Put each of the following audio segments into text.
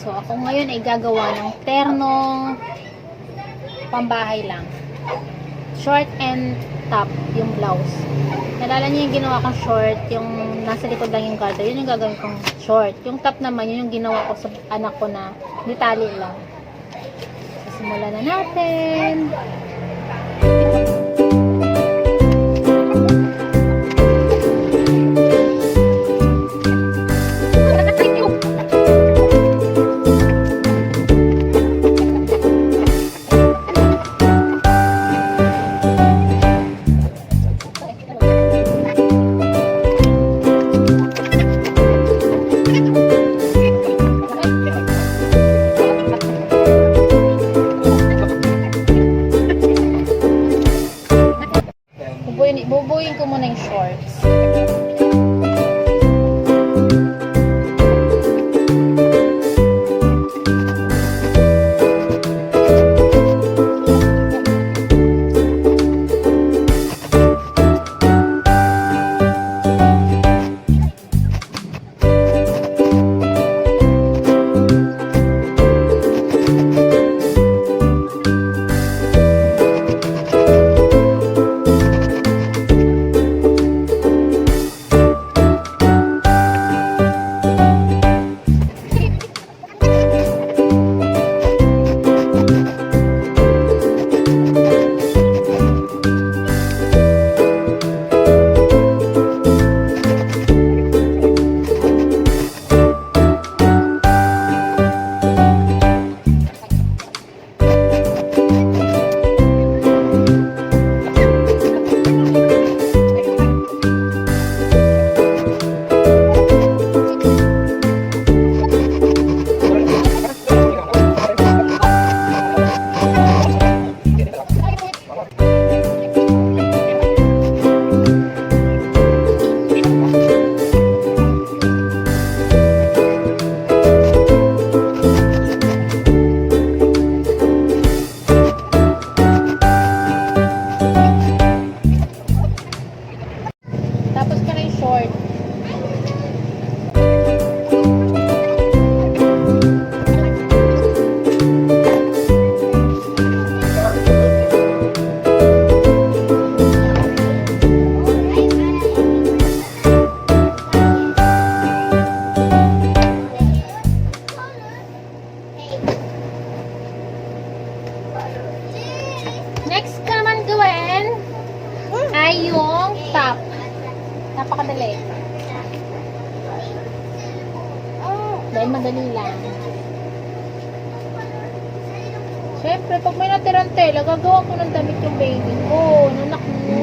So, ako ngayon ay gagawa ng ternong pambahay lang. Short and top yung blouse. Nalala niyo yung ginawa kong short, yung nasa likod lang yung garter, yun yung gagawin kong short. Yung top naman, yun yung ginawa ko sa anak ko na ditali lang. So, simulan na natin. Bubuyin ko muna yung shorts. Next ko naman gawin ay yung top. Napakadali. Dahil madali lang. Siyempre, pag may natirang tela, gagawa ko ng damit yung baby ko. Nanak mo.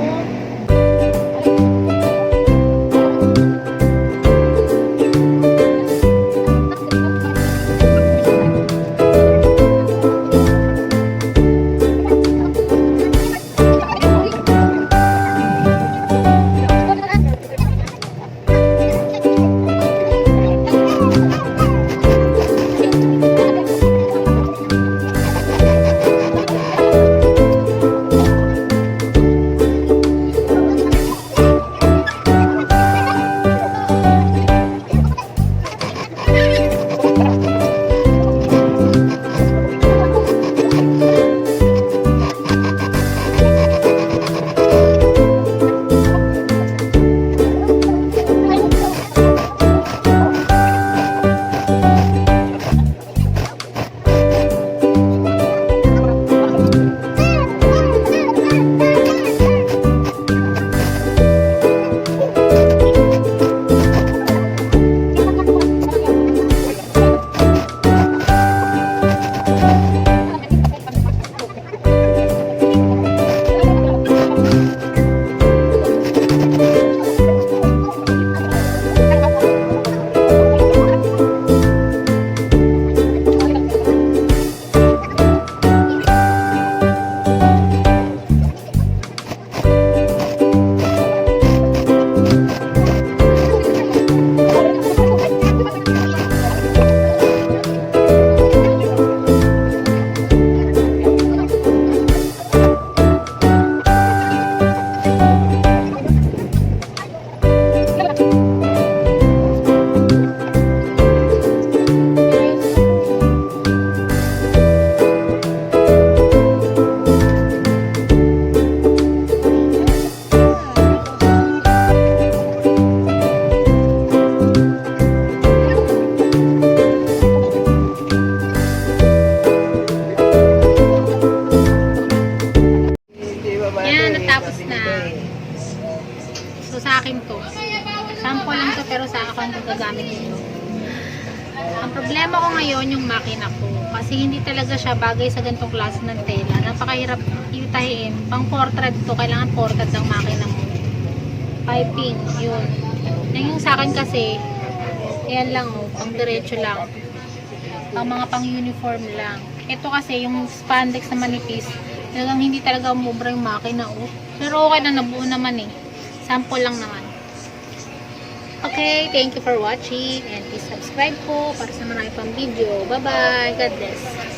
tapos na. So, sa akin to. Sample lang to, pero sa akin ko gagamit ito. Ang problema ko ngayon yung makina ko. Kasi hindi talaga siya bagay sa ganitong klase ng tela. Napakahirap itahiin. Pang portrait to, kailangan portrait ng makina mo. Piping, yun. Yung sa akin kasi, yan lang oh, pang diretso lang. Pang mga pang uniform lang. Ito kasi, yung spandex na manipis, talagang hindi talaga umubra yung makina oh. Pero okay na, nabuo naman eh. Sample lang naman. Okay, thank you for watching and please subscribe po para sa marami pang video. Bye-bye. God bless.